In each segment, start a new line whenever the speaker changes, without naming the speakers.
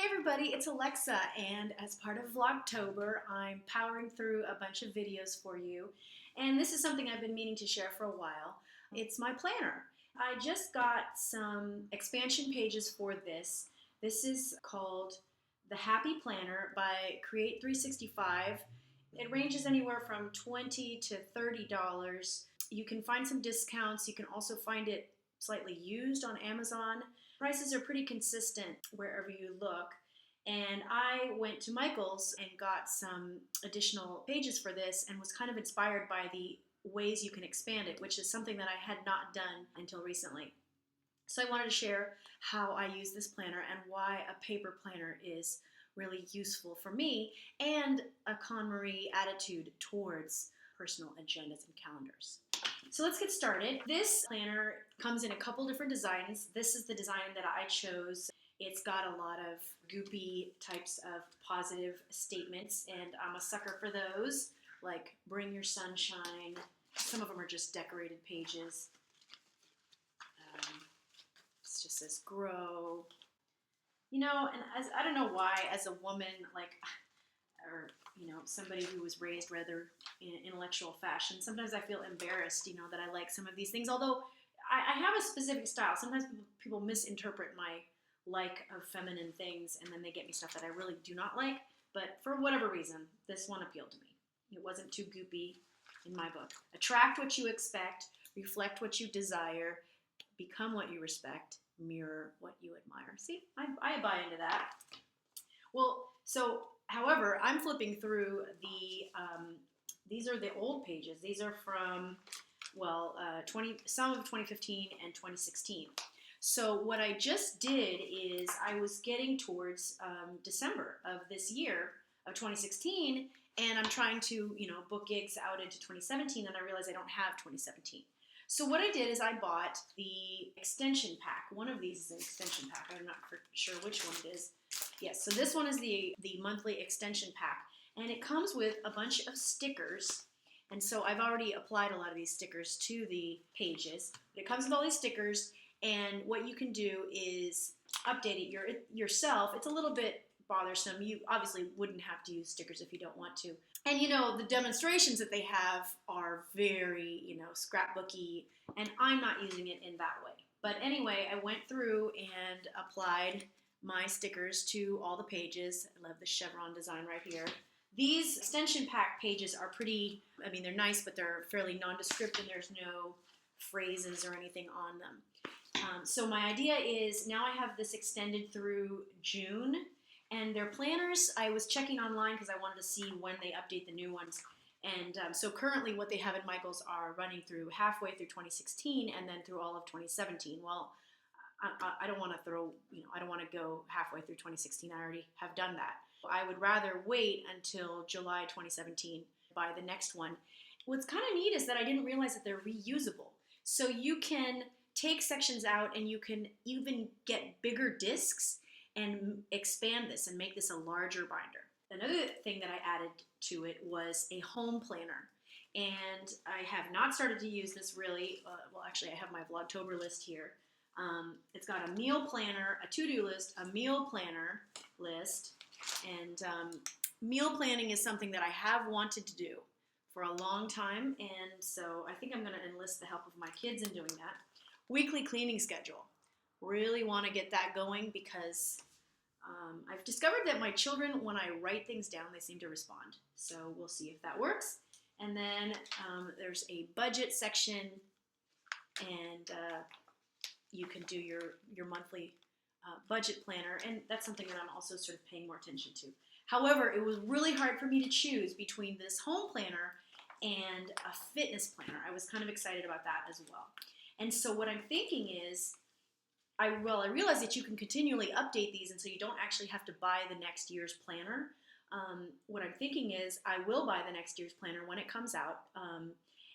Hey everybody, it's Alexa, and as part of Vlogtober, I'm powering through a bunch of videos for you, and this is something I've been meaning to share for a while. It's my planner. I just got some expansion pages for this. This is called the Happy Planner by Create 365. It ranges anywhere from $20 to $30. You can find some discounts. You can also find it slightly used on Amazon. Prices are pretty consistent wherever you look. And I went to Michael's and got some additional pages for this and was kind of inspired by the ways you can expand it, which is something that I had not done until recently. So I wanted to share how I use this planner and why a paper planner is really useful for me, and a KonMari attitude towards personal agendas and calendars. So let's get started. This planner comes in a couple different designs. This is the design that I chose. It's got a lot of goopy types of positive statements, and I'm a sucker for those, like bring your sunshine. Some of them are just decorated pages. It just says grow. You know, and I don't know why, as a woman, or somebody who was raised rather in intellectual fashion, sometimes I feel embarrassed, that I like some of these things. Although I have a specific style. Sometimes people misinterpret my like of feminine things, and then they get me stuff that I really do not like. But for whatever reason, this one appealed to me. It wasn't too goopy in my book. Attract what you expect, reflect what you desire, become what you respect, mirror what you admire. See, I buy into that. Well, so, however, I'm flipping through these are the old pages. These are from, some of 2015 and 2016. So what I just did is I was getting towards December of this year of 2016, and I'm trying to, book gigs out into 2017, and I realized I don't have 2017. So what I did is I bought the extension pack. One of these is an extension pack. I'm not sure which one it is. Yes, so this one is the monthly extension pack, and it comes with a bunch of stickers. And so I've already applied a lot of these stickers to the pages. But it comes with all these stickers, and what you can do is update it yourself. It's a little bit bothersome. You obviously wouldn't have to use stickers if you don't want to. And the demonstrations that they have are very, scrapbooky, and I'm not using it in that way. But anyway, I went through and applied my stickers to all the pages. I love the chevron design right here. These extension pack pages are pretty, they're nice, but they're fairly nondescript, and there's no phrases or anything on them. So my idea is now I have this extended through June, and their planners, I was checking online because I wanted to see when they update the new ones. And so currently what they have in Michael's are running through halfway through 2016 and then through all of 2017. Well, I don't want to I don't want to go halfway through 2016. I already have done that. I would rather wait until July 2017 buy the next one. What's kind of neat is that I didn't realize that they're reusable. So you can take sections out, and you can even get bigger discs and expand this and make this a larger binder. Another thing that I added to it was a home planner. And I have not started to use this really. Actually, I have my Vlogtober list here. It's got a meal planner, a to-do list, a meal planner list, and meal planning is something that I have wanted to do for a long time, and so I think I'm going to enlist the help of my kids in doing that. Weekly cleaning schedule. Really want to get that going because I've discovered that my children, when I write things down, they seem to respond. So we'll see if that works. And then there's a budget section, and you can do your monthly budget planner, and that's something that I'm also sort of paying more attention to. However, it was really hard for me to choose between this home planner and a fitness planner. I was kind of excited about that as well. And so what I'm thinking is, I realize that you can continually update these, and so you don't actually have to buy the next year's planner. What I'm thinking is I will buy the next year's planner when it comes out.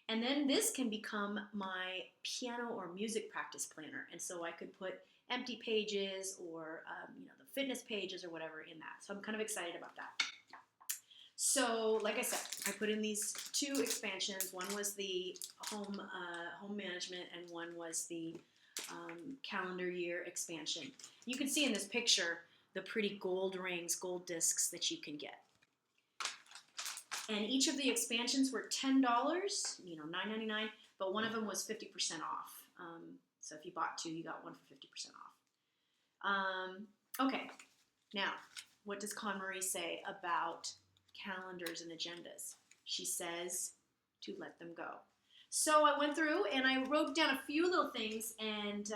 And then this can become my piano or music practice planner. And so I could put empty pages or the fitness pages or whatever in that. So I'm kind of excited about that. So like I said, I put in these two expansions. One was the home management, and one was the calendar year expansion. You can see in this picture the pretty gold rings, gold discs that you can get. And each of the expansions were $10, $9.99, but one of them was 50% off. So if you bought two, you got one for 50% off. Okay, now, what does KonMari say about calendars and agendas? She says to let them go. So I went through and I wrote down a few little things, and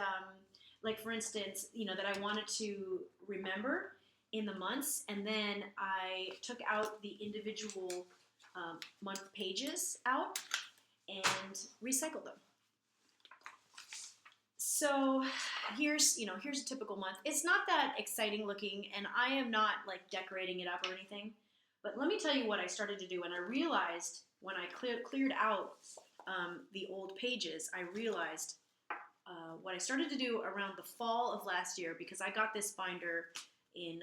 like for instance, that I wanted to remember in the months, and then I took out the individual month pages out and recycled them. So here's a typical month. It's not that exciting looking, and I am not like decorating it up or anything. But let me tell you what I started to do, and I realized when I cleared out the old pages, I realized what I started to do around the fall of last year, because I got this binder in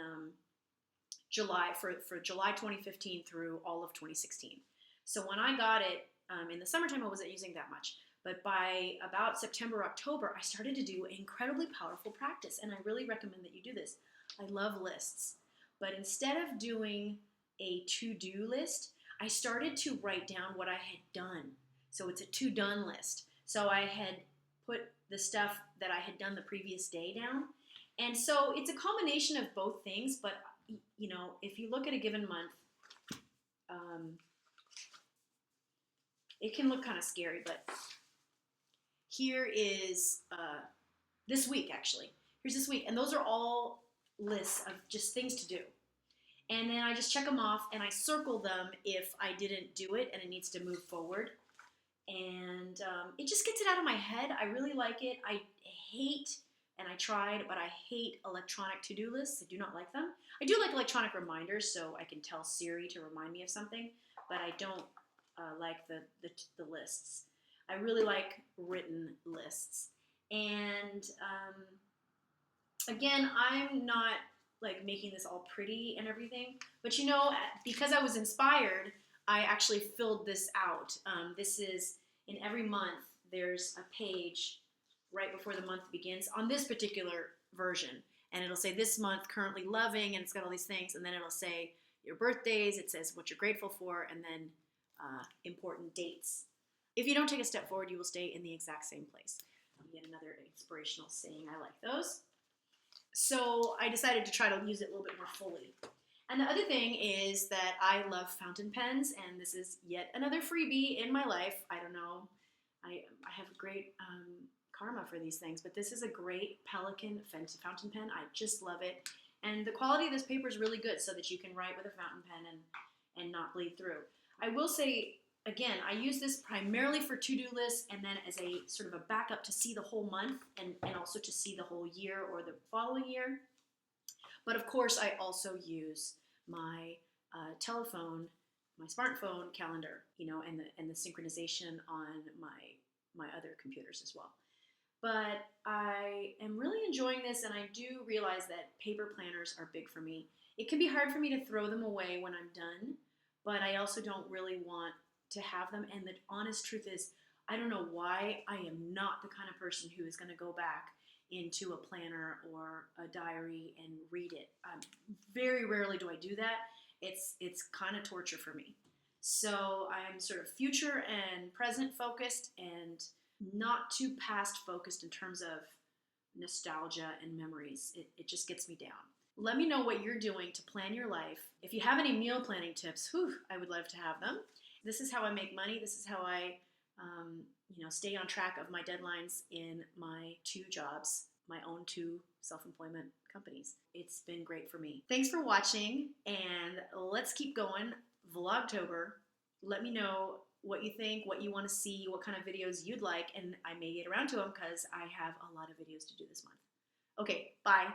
July for July 2015 through all of 2016. So when I got it in the summertime, I wasn't using that much. But by about September, October, I started to do incredibly powerful practice, and I really recommend that you do this. I love lists, but instead of doing a to-do list, I started to write down what I had done. So it's a to-done list. So I had put the stuff that I had done the previous day down. And so it's a combination of both things, but if you look at a given month, it can look kind of scary, but here is this week, actually. Here's this week, and those are all lists of just things to do. And then I just check them off, and I circle them if I didn't do it and it needs to move forward. And it just gets it out of my head. I really like it. I hate, and I tried, but I hate electronic to-do lists. I do not like them. I do like electronic reminders, so I can tell Siri to remind me of something, but I don't like the lists. I really like written lists. And again, I'm not like making this all pretty and everything, but because I was inspired, I actually filled this out. This is in every month, there's a page right before the month begins on this particular version. And it'll say this month currently loving, and it's got all these things. And then it'll say your birthdays, it says what you're grateful for, and then important dates. If you don't take a step forward, you will stay in the exact same place. Yet another inspirational saying. I like those. So I decided to try to use it a little bit more fully. And the other thing is that I love fountain pens, and this is yet another freebie in my life. I don't know. I have a great karma for these things, but this is a great Pelican fountain pen. I just love it. And the quality of this paper is really good so that you can write with a fountain pen and not bleed through. I will say, again, I use this primarily for to-do lists and then as a sort of a backup to see the whole month and also to see the whole year or the following year. But of course, I also use my telephone, my smartphone calendar, and the synchronization on my other computers as well. But I am really enjoying this, and I do realize that paper planners are big for me. It can be hard for me to throw them away when I'm done, but I also don't really want to have them. And the honest truth is, I don't know why I am not the kind of person who is going to go back into a planner or a diary and read it. Very rarely do I do that. It's kind of torture for me. So I'm sort of future and present focused and not too past focused in terms of nostalgia and memories. It just gets me down. Let me know what you're doing to plan your life. If you have any meal planning tips, I would love to have them. This is how I make money. This is how I stay on track of my deadlines in my 2 jobs, my own 2 self-employment companies. It's been great for me. Thanks for watching, and let's keep going. Vlogtober. Let me know what you think, what you want to see, what kind of videos you'd like, and I may get around to them because I have a lot of videos to do this month. Okay, bye.